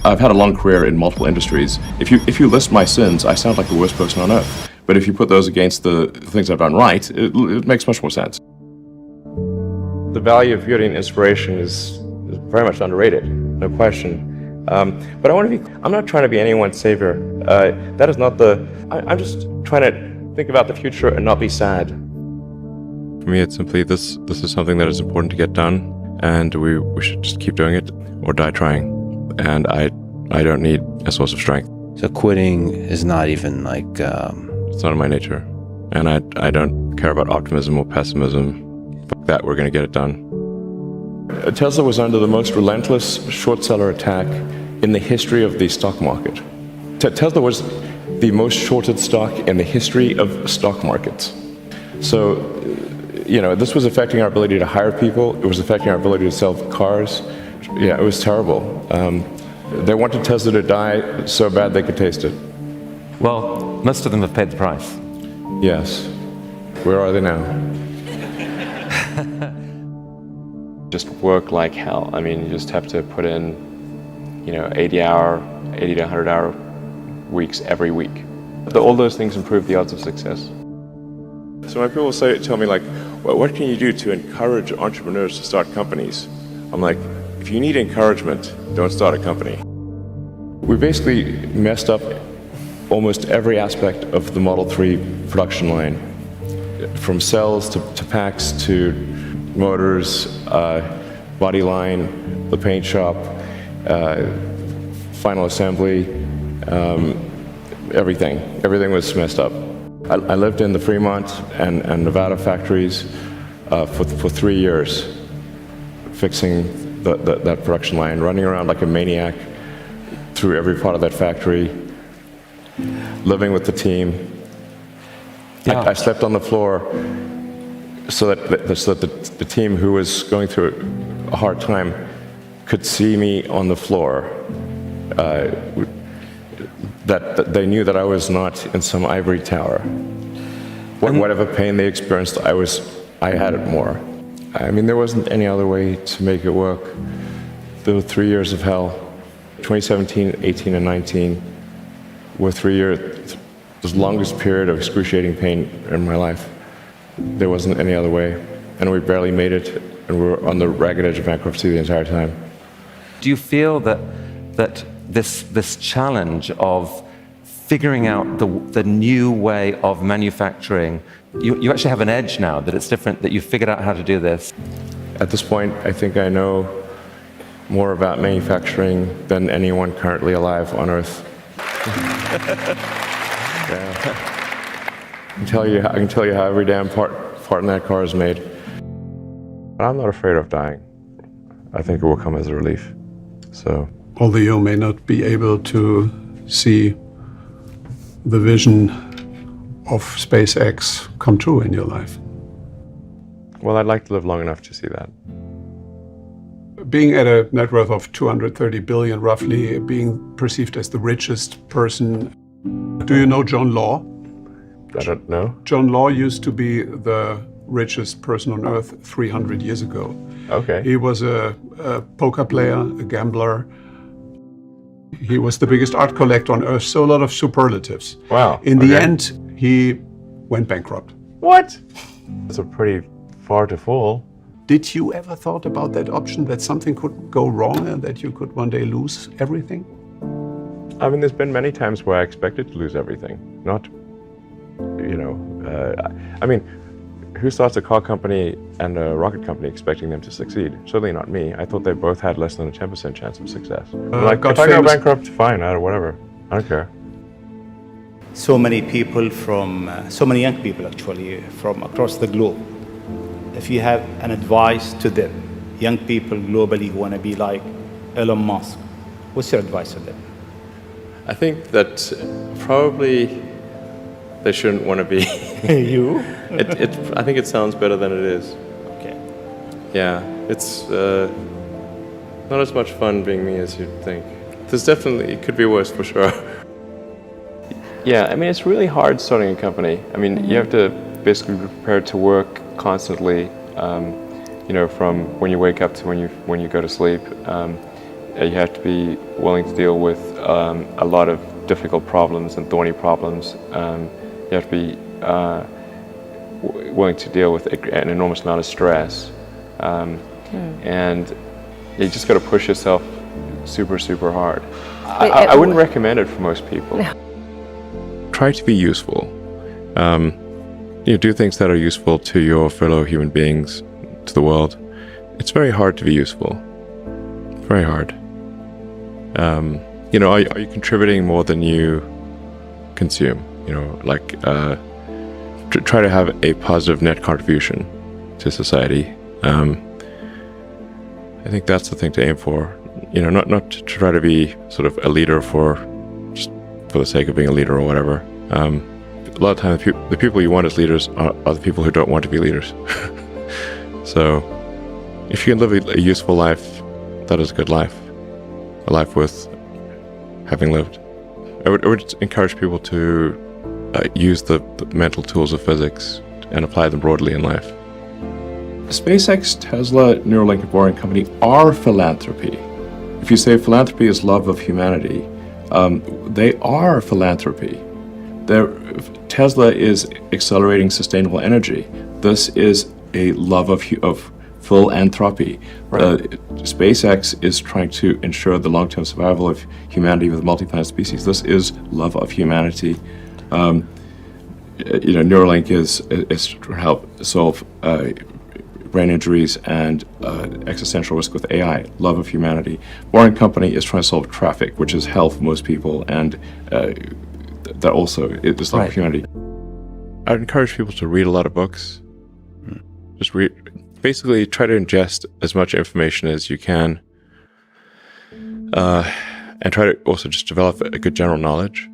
I've had a long career in multiple industries. If you list my sins, I sound like the worst person on earth. But if you put those against the things I've done right, it makes much more sense. The value of beauty and inspiration is very much underrated, no question. But I'm not trying to be anyone's savior. That is not I'm just trying to think about the future and not be sad. For me, it's simply this is something that is important to get done, and we should just keep doing it or die trying. And I don't need a source of strength. So quitting is not even like... It's not in my nature. And I don't care about optimism or pessimism. Fuck that, we're going to get it done. Tesla was under the most relentless short seller attack in the history of the stock market. Tesla was the most shorted stock in the history of stock markets. So, this was affecting our ability to hire people. It was affecting our ability to sell cars. Yeah, it was terrible. They wanted Tesla to die so bad they could taste it. Well, most of them have paid the price. Yes. Where are they now? Just work like hell. I mean, you just have to put in, 80 to 100 hour weeks every week. All those things improve the odds of success. So when people tell me like, well, what can you do to encourage entrepreneurs to start companies? I'm like, if you need encouragement, don't start a company. We basically messed up almost every aspect of the Model 3 production line. From cells to packs to motors, body line, the paint shop, final assembly, everything. Everything was messed up. I lived in the Fremont and Nevada factories for 3 years, fixing that production line, running around like a maniac through every part of that factory, living with the team. Yeah. I slept on the floor so that the team who was going through a hard time could see me on the floor, that they knew that I was not in some ivory tower. Whatever pain they experienced, I had it more. I mean, there wasn't any other way to make it work. There were 3 years of hell. 2017, 18, and 19 were 3 years, the longest period of excruciating pain in my life. There wasn't any other way. And we barely made it, and we were on the ragged edge of bankruptcy the entire time. Do you feel that this challenge of figuring out the new way of manufacturing, you actually have an edge now, that it's different, that you've figured out how to do this? At this point, I think I know more about manufacturing than anyone currently alive on Earth. Yeah. I can tell you how every damn part in that car is made. But I'm not afraid of dying. I think it will come as a relief. So, although you may not be able to see the vision of SpaceX come true in your life. Well, I'd like to live long enough to see that. Being at a net worth of 230 billion, roughly, being perceived as the richest person. Do you know John Law? I don't know. John Law used to be the richest person on earth 300 years ago. Okay. He was a poker player, a gambler. He was the biggest art collector on earth, so a lot of superlatives. Wow. In the end, he went bankrupt. What? That's a pretty far to fall. Did you ever thought about that option, that something could go wrong and that you could one day lose everything? I mean, there's been many times where I expected to lose everything. Not, I mean, who starts a car company and a rocket company expecting them to succeed? Certainly not me. I thought they both had less than a 10% chance of success. If I go bankrupt, fine, whatever. I don't care. So many people so many young people actually, from across the globe. If you have an advice to them, young people globally who want to be like Elon Musk, what's your advice to them? I think that probably they shouldn't want to be. You? I think it sounds better than it is. Okay. Yeah, it's not as much fun being me as you'd think. It could be worse for sure. Yeah, I mean, it's really hard starting a company. I mean, you have to basically be prepared to work constantly, from when you wake up to when you go to sleep. You have to be willing to deal with a lot of difficult problems and thorny problems. You have to be willing to deal with an enormous amount of stress. And you just got to push yourself super, super hard. I wouldn't recommend it for most people. No. Try to be useful. Do things that are useful to your fellow human beings, to the world. It's very hard to be useful. Very hard. Are you contributing more than you consume? Try to have a positive net contribution to society. I think that's the thing to aim for. Not to try to be sort of a leader just for the sake of being a leader or whatever. A lot of times, the people you want as leaders are the people who don't want to be leaders. So, if you can live a useful life, that is a good life. A life worth having lived. I would encourage people to use the mental tools of physics and apply them broadly in life. SpaceX, Tesla, Neuralink, and Boring Company are philanthropy. If you say philanthropy is love of humanity, they are philanthropy. Tesla is accelerating sustainable energy. This is a love of philanthropy. Right. SpaceX is trying to ensure the long-term survival of humanity with multi-planet species. This is love of humanity. Neuralink is to help solve brain injuries and existential risk with AI, love of humanity. Boring Company is trying to solve traffic, which is hell for most people, and that also is love of humanity. I'd encourage people to read a lot of books. Just basically try to ingest as much information as you can, and try to also just develop a good general knowledge.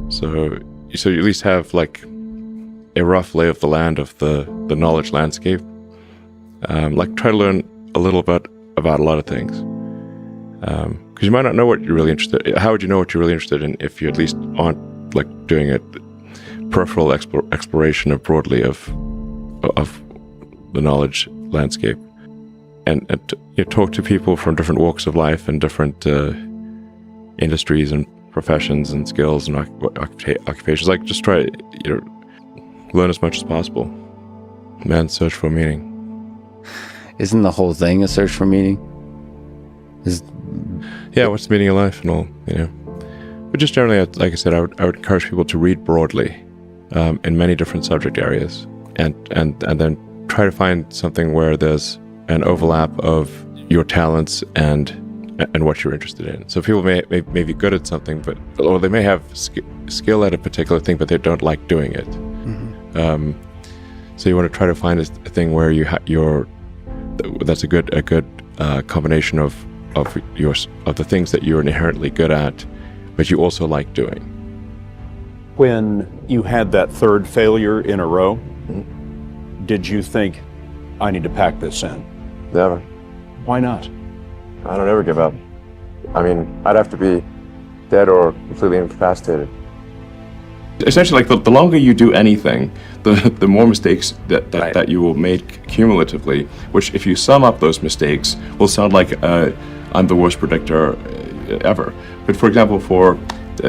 So you at least have like a rough lay of the land of the knowledge landscape. Try to learn a little bit about a lot of things. Because you might not know what you're really interested in. How would you know what you're really interested in if you at least aren't doing a peripheral exploration of broadly of the knowledge landscape? And talk to people from different walks of life and different industries and professions and skills and occupations. Just try to learn as much as possible. Man's search for meaning. Isn't the whole thing a search for meaning? Yeah, what's the meaning of life and all, But just generally, like I said, I would encourage people to read broadly in many different subject areas, and then try to find something where there's an overlap of your talents and what you're interested in. So people may be good at something, or they may have skill at a particular thing, but they don't like doing it. Mm-hmm. So you want to try to find a thing where that's a good combination of the things that you're inherently good at, but you also like doing. When you had that third failure in a row, did you think, I need to pack this in? Never. Why not? I don't ever give up. I mean, I'd have to be dead or completely incapacitated. Essentially, the longer you do anything, the more mistakes that you will make cumulatively, which if you sum up those mistakes, will sound like I'm the worst predictor ever. But for example, for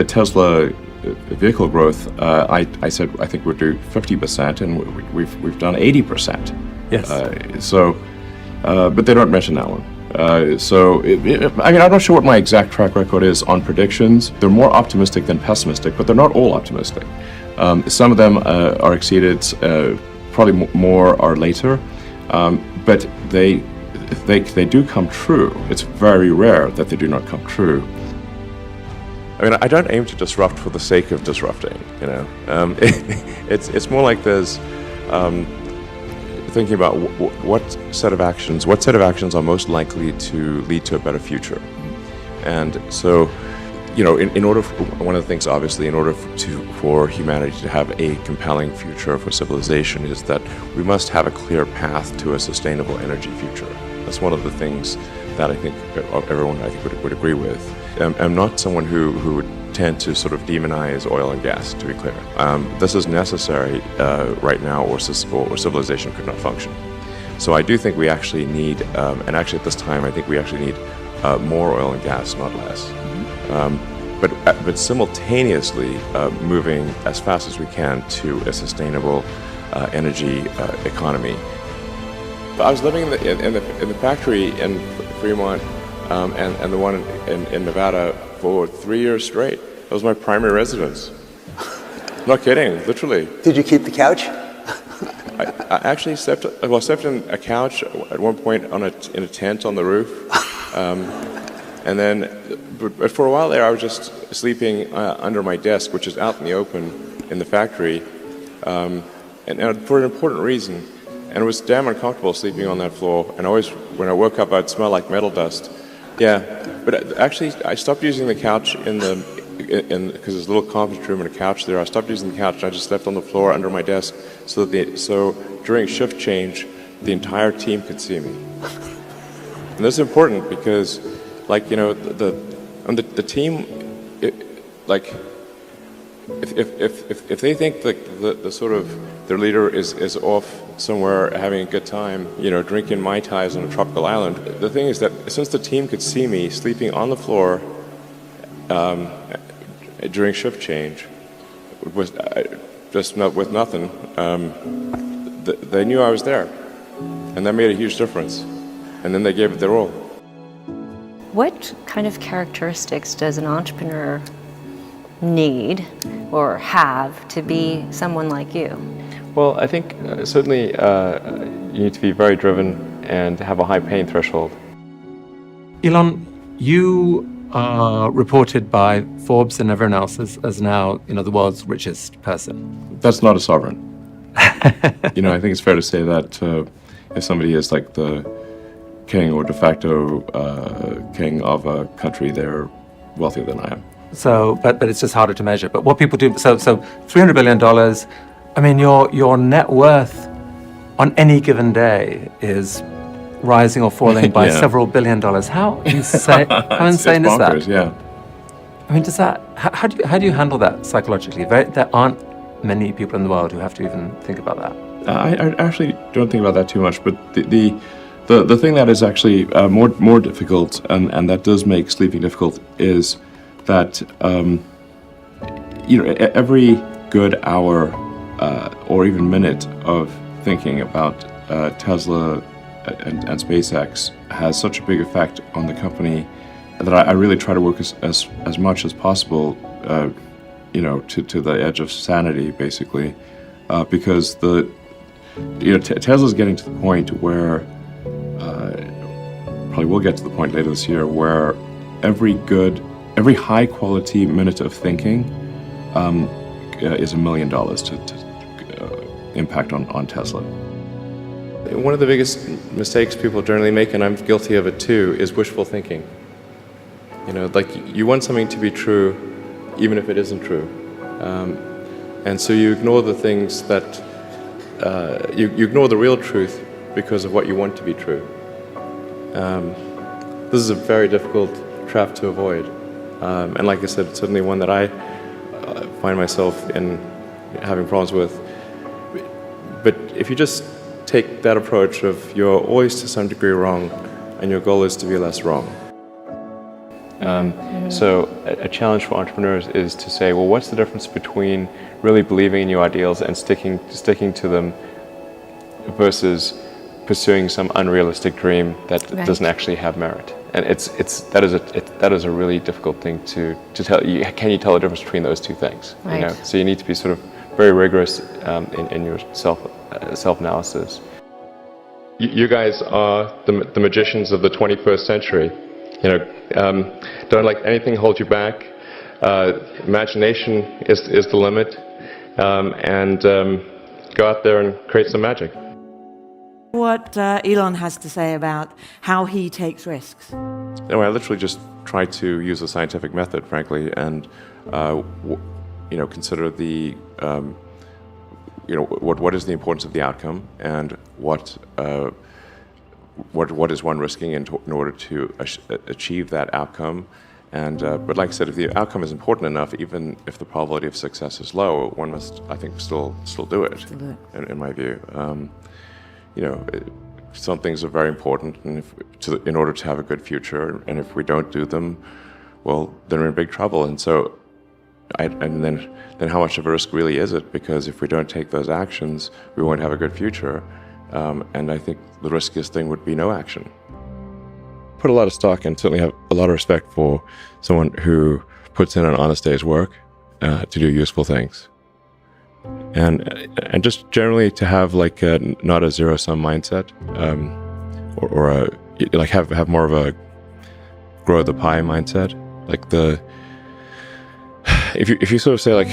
Tesla vehicle growth, I said I think we'll do 50%, and we've done 80%. Yes. But they don't mention that one. I'm not sure what my exact track record is on predictions. They're more optimistic than pessimistic, but they're not all optimistic. Some of them are exceeded, probably more are later, but they do come true. It's very rare that they do not come true. I mean, I don't aim to disrupt for the sake of disrupting, It's more like there's thinking about what set of actions are most likely to lead to a better future. And so, in order for, one of the things, obviously, in order for humanity to have a compelling future for civilization is that we must have a clear path to a sustainable energy future. That's one of the things that I think everyone would agree with. I'm not someone who would tend to sort of demonize oil and gas, to be clear. This is necessary right now, or civilization could not function. So I do think we actually need, and actually at this time, I think we actually need more oil and gas, not less. But simultaneously moving as fast as we can to a sustainable energy economy. I was living in the factory in Fremont and the one in Nevada for 3 years straight. That was my primary residence. Not kidding, literally. Did you keep the couch? I actually slept in a couch at one point in a tent on the roof. And then, but for a while there, I was just sleeping under my desk, which is out in the open in the factory, and for an important reason. And it was damn uncomfortable sleeping on that floor. And always, when I woke up, I'd smell like metal dust. Yeah, but actually, I stopped using the couch because there's a little conference room and a couch there. I stopped using the couch and I just slept on the floor under my desk, so during shift change, the entire team could see me. And this is important because, like, you know, the team, if they think the sort of their leader is off somewhere having a good time, you know, drinking Mai Tais on a tropical island, the thing is that since the team could see me sleeping on the floor during shift change, with nothing, they knew I was there, and that made a huge difference. And then they gave it their all. What kind of characteristics does an entrepreneur need or have to be someone like you? Well, I think certainly you need to be very driven and have a high pain threshold. Elon, you are reported by Forbes and everyone else as now, you know, the world's richest person. That's not a sovereign. You know, I think it's fair to say that if somebody is like the king or de facto king of a country, they're wealthier than I am. So, but it's just harder to measure. But what people do, so $300 billion, I mean, your net worth on any given day is rising or falling by several $1 billion. How insane, it's is bonkers, that? Yeah. I mean, how do you handle that psychologically? There aren't many people in the world who have to even think about that. I actually don't think about that too much, but the thing that is actually more difficult, and that does make sleeping difficult, is that you know, every good hour or even minute of thinking about Tesla and SpaceX has such a big effect on the company that I really try to work as much as possible, you know, to the edge of sanity, basically, because Tesla's getting to the point where probably will get to the point later this year where every high quality minute of thinking is $1 million to impact on Tesla. One of the biggest mistakes people generally make, and I'm guilty of it too, is wishful thinking. You know, like, you want something to be true even if it isn't true. And so you ignore the things that, you ignore the real truth because of what you want to be true. This is a very difficult trap to avoid. And like I said, it's certainly one that I find myself in having problems with. But if you just take that approach of you're always to some degree wrong and your goal is to be less wrong. So a challenge for entrepreneurs is to say, well, what's the difference between really believing in your ideals and sticking to them versus pursuing some unrealistic dream that doesn't actually have merit? And that is a really difficult thing to tell you. Can you tell the difference between those two things? Right. You know? So you need to be sort of very rigorous in your self-analysis. You guys are the magicians of the 21st century. You know, don't let anything hold you back. Imagination is the limit, and go out there and create some magic. What Elon has to say about how he takes risks. Anyway, I literally just try to use a scientific method, frankly, and you know, consider the you know, what is the importance of the outcome, and what is one risking in order to achieve that outcome. And but like I said, if the outcome is important enough, even if the probability of success is low, one must, I think, still do it. In my view, you know, some things are very important, and in order to have a good future, and if we don't do them, well, then we're in big trouble. And so, and then how much of a risk really is it? Because if we don't take those actions, we won't have a good future. And I think the riskiest thing would be no action. Put a lot of stock and certainly have a lot of respect for someone who puts in an honest day's work to do useful things. And just generally to have like not a zero-sum mindset, or like have more of a grow the pie mindset. Like if you sort of say like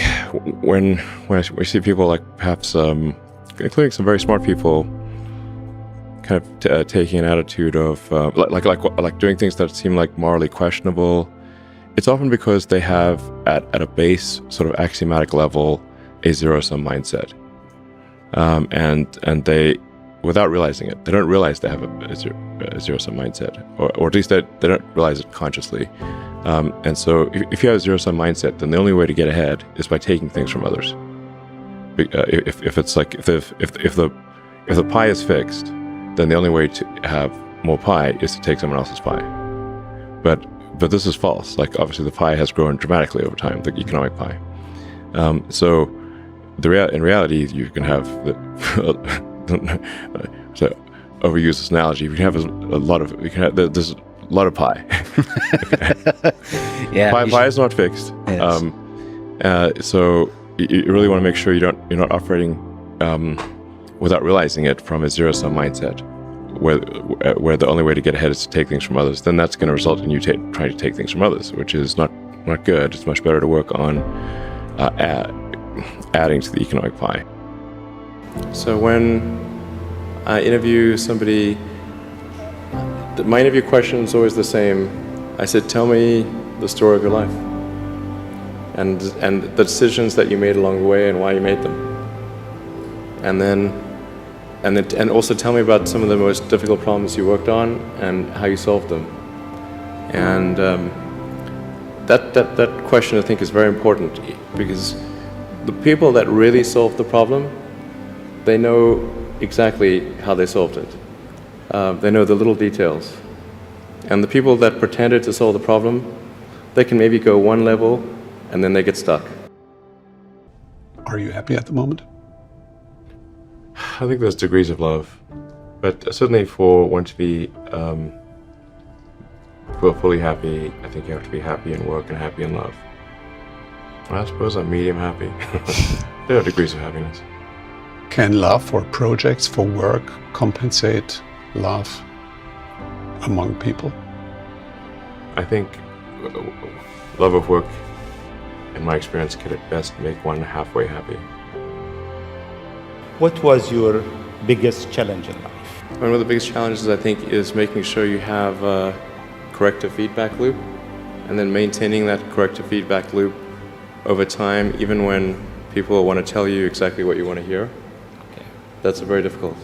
when we see people like perhaps including some very smart people kind of taking an attitude of like doing things that seem like morally questionable, it's often because they have at a base sort of axiomatic level a zero-sum mindset, and they, without realizing it, they don't realize they have a zero-sum mindset, or at least they don't realize it consciously. And so if you have a zero-sum mindset, then the only way to get ahead is by taking things from others. If it's like if the pie is fixed, then the only way to have more pie is to take someone else's pie. But this is false. Like obviously the pie has grown dramatically over time, the economic pie. So in reality, you can have to overuse this analogy. You can have there's a lot of pie. Yeah, pie is not fixed. Yes. So you really want to make sure you're not operating without realizing it from a zero-sum mindset, where the only way to get ahead is to take things from others. Then that's going to result in you trying to take things from others, which is not good. It's much better to work on adding to the economic pie. So when I interview somebody, my interview question is always the same. I said, tell me the story of your life and the decisions that you made along the way and why you made them. And also tell me about some of the most difficult problems you worked on and how you solved them. And that question I think is very important, because the people that really solved the problem, they know exactly how they solved it. They know the little details. And the people that pretended to solve the problem, they can maybe go one level and then they get stuck. Are you happy at the moment? I think there's degrees of love, but certainly for one to be fully happy, I think you have to be happy in work and happy in love. I suppose I'm medium happy. There are degrees of happiness. Can love for projects, for work, compensate love among people? I think love of work, in my experience, can at best make one halfway happy. What was your biggest challenge in life? One of the biggest challenges, I think, is making sure you have a corrective feedback loop, and then maintaining that corrective feedback loop over time, even when people want to tell you exactly what you want to hear. Okay. That's very difficult.